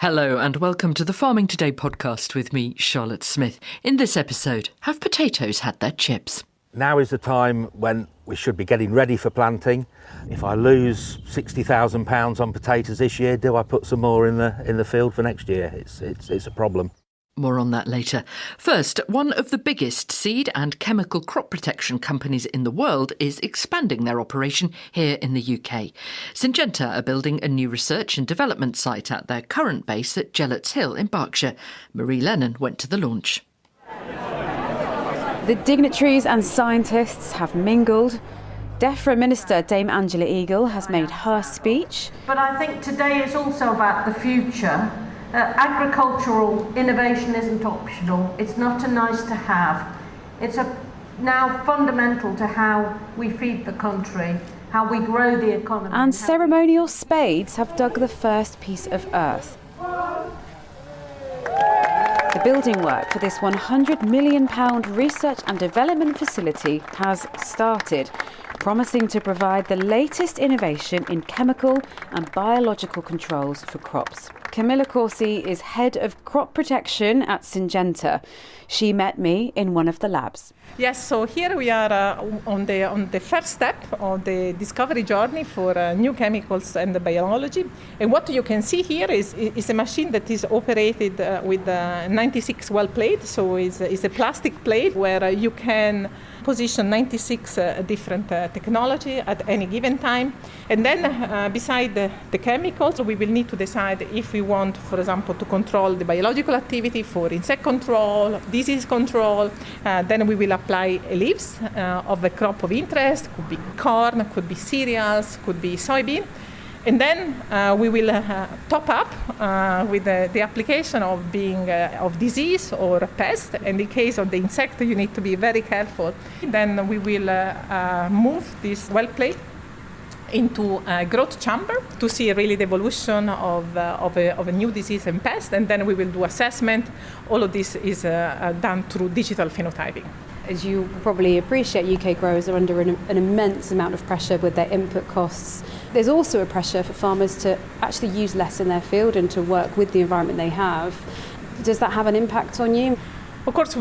Hello and welcome to the Farming Today podcast with me, Charlotte Smith. In this episode, have potatoes had their chips? Now is the time when we should be getting ready for planting. If I lose £60,000 on potatoes this year, do I put some more in the field for next year? It's a problem. More on that later. First, one of the biggest seed and chemical crop protection companies in the world is expanding their operation here in the UK. Syngenta are building a new research and development site at their current base at Gillett's Hill in Berkshire. Marie Lennon went to the launch. The dignitaries and scientists have mingled. DEFRA Minister Dame Angela Eagle has made her speech. But I think today is also about the future. Agricultural innovation isn't optional. It's not a nice to have. It's now fundamental to how we feed the country, how we grow the economy. And ceremonial spades have dug the first piece of earth. The building work for this £100 million research and development facility has started, promising to provide the latest innovation in chemical and biological controls for crops. Camilla Corsi is head of crop protection at Syngenta. She met me in one of the labs. Yes, so here we are on the first step of the discovery journey for new chemicals and the biology. And what you can see here is a machine that is operated with 96 well plate. So it's a plastic plate where you can position 96 different technology at any given time. And then beside the chemicals, we will need to decide if we want, for example, to control the biological activity for insect control, disease control. Then we will apply leaves of a crop of interest, could be corn, could be cereals, could be soybean. And then we will top up with the application of disease or pest. And in case of the insect, you need to be very careful. Then we will move this well plate into a growth chamber to see really the evolution of a new disease and pest. And then we will do assessment. All of this is done through digital phenotyping. As you probably appreciate, UK growers are under an immense amount of pressure with their input costs. There's also a pressure for farmers to actually use less in their field and to work with the environment they have. Does that have an impact on you? Of course,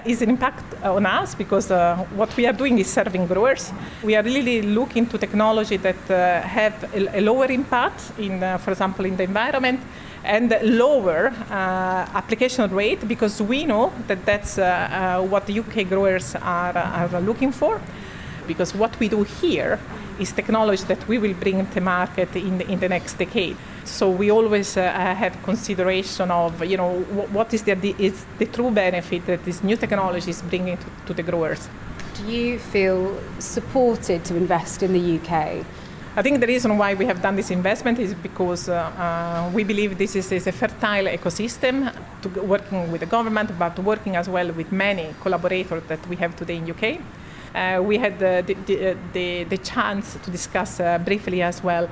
is an impact on us because what we are doing is serving growers. We are really looking to technology that have a lower impact, for example, in the environment, and lower application rate, because we know that that's what the UK growers are looking for. Because what we do here is technology that we will bring to market in the next decade. So we always have consideration of, what is the true benefit that this new technology is bringing to the growers. Do you feel supported to invest in the UK? I think the reason why we have done this investment is because we believe this is a fertile ecosystem to working with the government, but working as well with many collaborators that we have today in UK. We had the chance to discuss briefly as well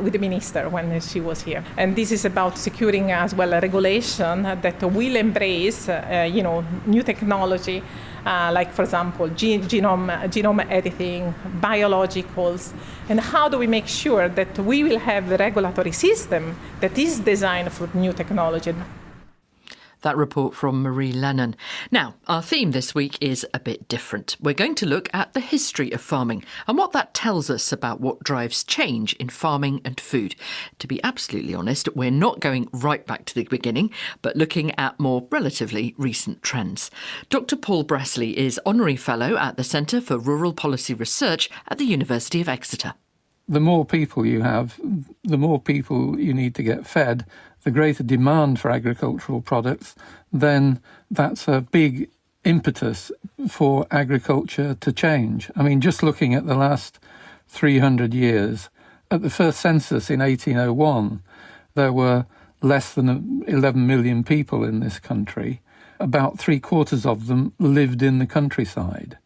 with the minister when she was here. And this is about securing as well a regulation that will embrace, new technology, like, for example, genome editing, biologicals. And how do we make sure that we will have a regulatory system that is designed for new technology? That report from Marie Lennon. Now, our theme this week is a bit different. We're going to look at the history of farming and what that tells us about what drives change in farming and food. To be absolutely honest, we're not going right back to the beginning, but looking at more relatively recent trends. Dr. Paul Bresley is Honorary Fellow at the Centre for Rural Policy Research at the University of Exeter. The more people you have, the more people you need to get fed, the greater demand for agricultural products, then that's a big impetus for agriculture to change. I mean, just looking at the last 300 years, at the first census in 1801, there were less than 11 million people in this country. About 3/4 of them lived in the countryside.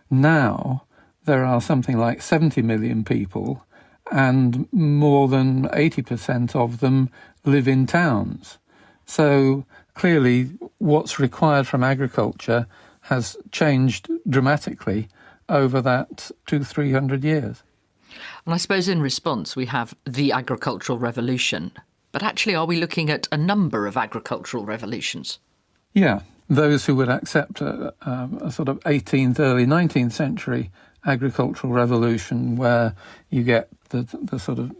Now, there are something like 70 million people, and more than 80% of them live in towns. So clearly what's required from agriculture has changed dramatically over that 200-300 years. And I suppose in response we have the agricultural revolution. But actually, are we looking at a number of agricultural revolutions? Yeah, those who would accept a sort of 18th, early 19th century agricultural revolution where you get the sort of,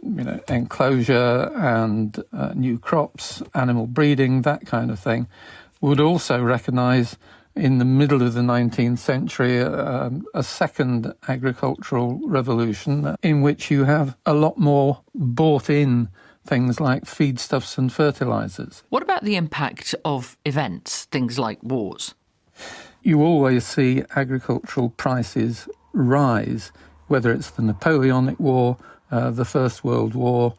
enclosure and new crops, animal breeding, that kind of thing, would also recognise in the middle of the 19th century a second agricultural revolution in which you have a lot more bought-in things like feedstuffs and fertilisers. What about the impact of events, things like wars? You always see agricultural prices rise, whether it's the Napoleonic War, the First World War,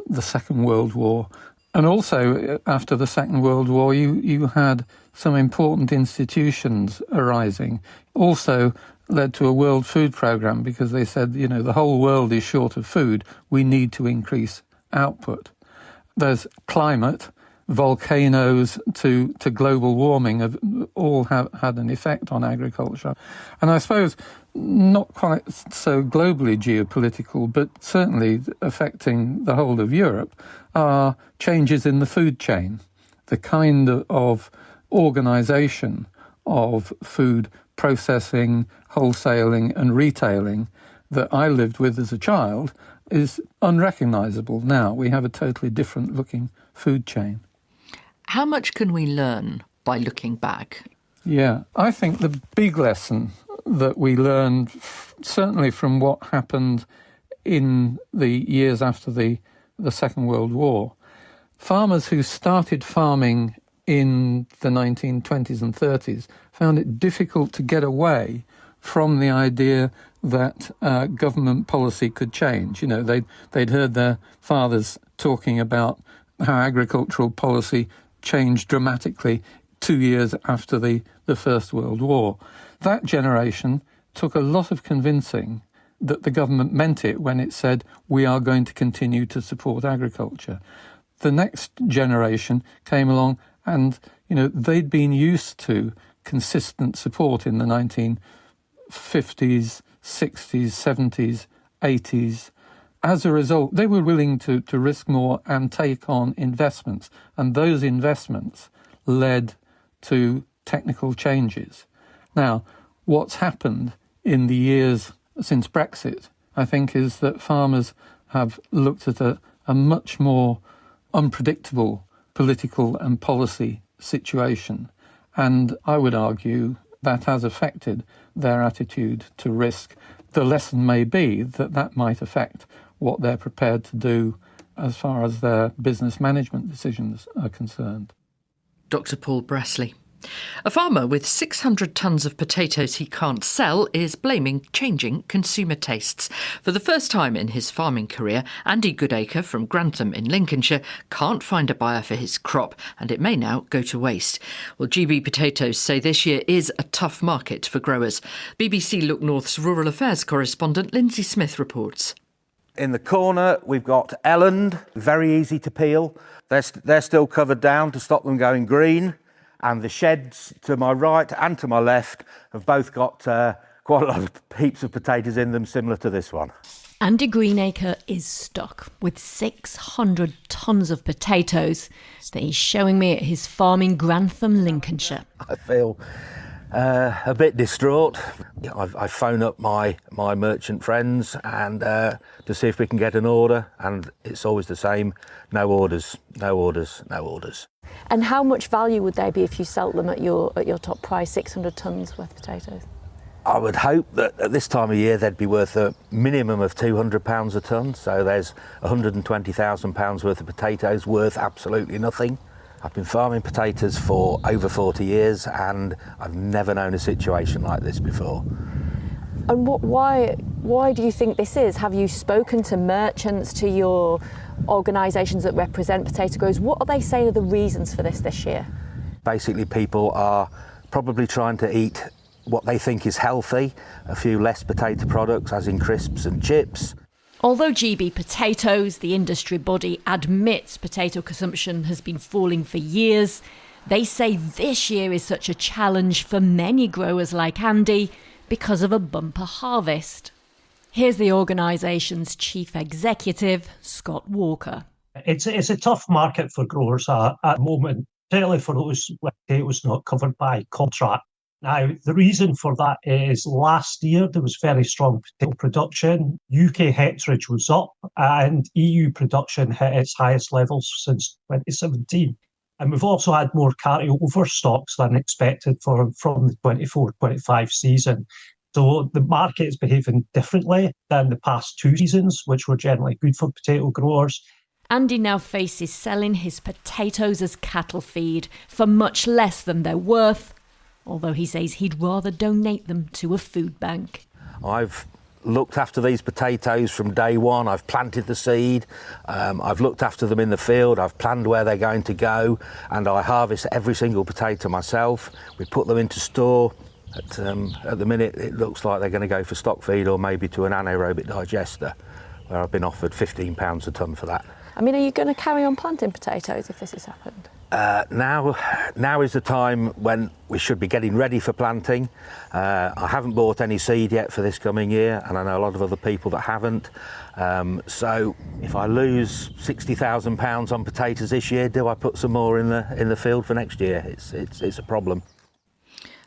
the Second World War. And also, after the Second World War, you had some important institutions arising. Also led to a World Food Programme because they said, the whole world is short of food. We need to increase output. There's climate, volcanoes to global warming have all had an effect on agriculture. And I suppose not quite so globally geopolitical, but certainly affecting the whole of Europe, are changes in the food chain, the kind of organisation of food processing, wholesaling and retailing that I lived with as a child is unrecognisable now. We have a totally different looking food chain. How much can we learn by looking back? Yeah, I think the big lesson that we learned, certainly from what happened in the years after the Second World War, farmers who started farming in the 1920s and 30s found it difficult to get away from the idea that government policy could change. They'd heard their fathers talking about how agricultural policy changed dramatically 2 years after the First World War. That generation took a lot of convincing that the government meant it when it said, we are going to continue to support agriculture. The next generation came along and, they'd been used to consistent support in the 1950s, 60s, 70s, 80s. As a result, they were willing to risk more and take on investments. And those investments led to technical changes. Now, what's happened in the years since Brexit, I think, is that farmers have looked at a much more unpredictable political and policy situation. And I would argue that has affected their attitude to risk. The lesson may be that might affect what they're prepared to do as far as their business management decisions are concerned. Dr. Paul Bresley. A farmer with 600 tonnes of potatoes he can't sell is blaming changing consumer tastes. For the first time in his farming career, Andy Goodacre from Grantham in Lincolnshire can't find a buyer for his crop, and it may now go to waste. Well, GB Potatoes say this year is a tough market for growers. BBC Look North's Rural Affairs correspondent Lindsay Smith reports. In the corner, we've got Elland, very easy to peel. They're still covered down to stop them going green. And the sheds to my right and to my left have both got quite a lot of heaps of potatoes in them, similar to this one. Andy Greenacre is stuck with 600 tonnes of potatoes that he's showing me at his farm in Grantham, Lincolnshire. I feel a bit distraught. I phone up my merchant friends and to see if we can get an order, and it's always the same: no orders, no orders, no orders. And how much value would they be if you sold them at your top price, 600 tonnes worth of potatoes? I would hope that at this time of year they'd be worth a minimum of £200 a tonne. So there's £120,000 worth of potatoes worth absolutely nothing. I've been farming potatoes for over 40 years and I've never known a situation like this before. And why do you think this is? Have you spoken to merchants, to your organisations that represent potato growers? What are they saying are the reasons for this year? Basically, people are probably trying to eat what they think is healthy, a few less potato products, as in crisps and chips. Although GB Potatoes, the industry body, admits potato consumption has been falling for years, they say this year is such a challenge for many growers like Andy because of a bumper harvest. Here's the organisation's chief executive, Scott Walker. It's a tough market for growers at the moment, particularly for those with potatoes not covered by contract. Now, the reason for that is last year there was very strong potato production. UK hectarage was up and EU production hit its highest levels since 2017. And we've also had more carry overstocks than expected from the 24-25 season. So the market is behaving differently than the past two seasons, which were generally good for potato growers. Andy now faces selling his potatoes as cattle feed for much less than they're worth, although he says he'd rather donate them to a food bank. I've looked after these potatoes from day one. I've planted the seed, I've looked after them in the field, I've planned where they're going to go, and I harvest every single potato myself. We put them into store. At the minute it looks like they're going to go for stock feed or maybe to an anaerobic digester, where I've been offered £15 a tonne for that. I mean, are you going to carry on planting potatoes if this has happened? Now is the time when we should be getting ready for planting. I haven't bought any seed yet for this coming year, and I know a lot of other people that haven't. So if I lose £60,000 on potatoes this year, do I put some more in the field for next year? It's a problem.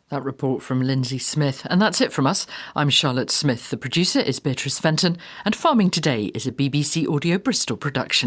That report from Lindsay Smith. And that's it from us. I'm Charlotte Smith. The producer is Beatrice Fenton. And Farming Today is a BBC Audio Bristol production.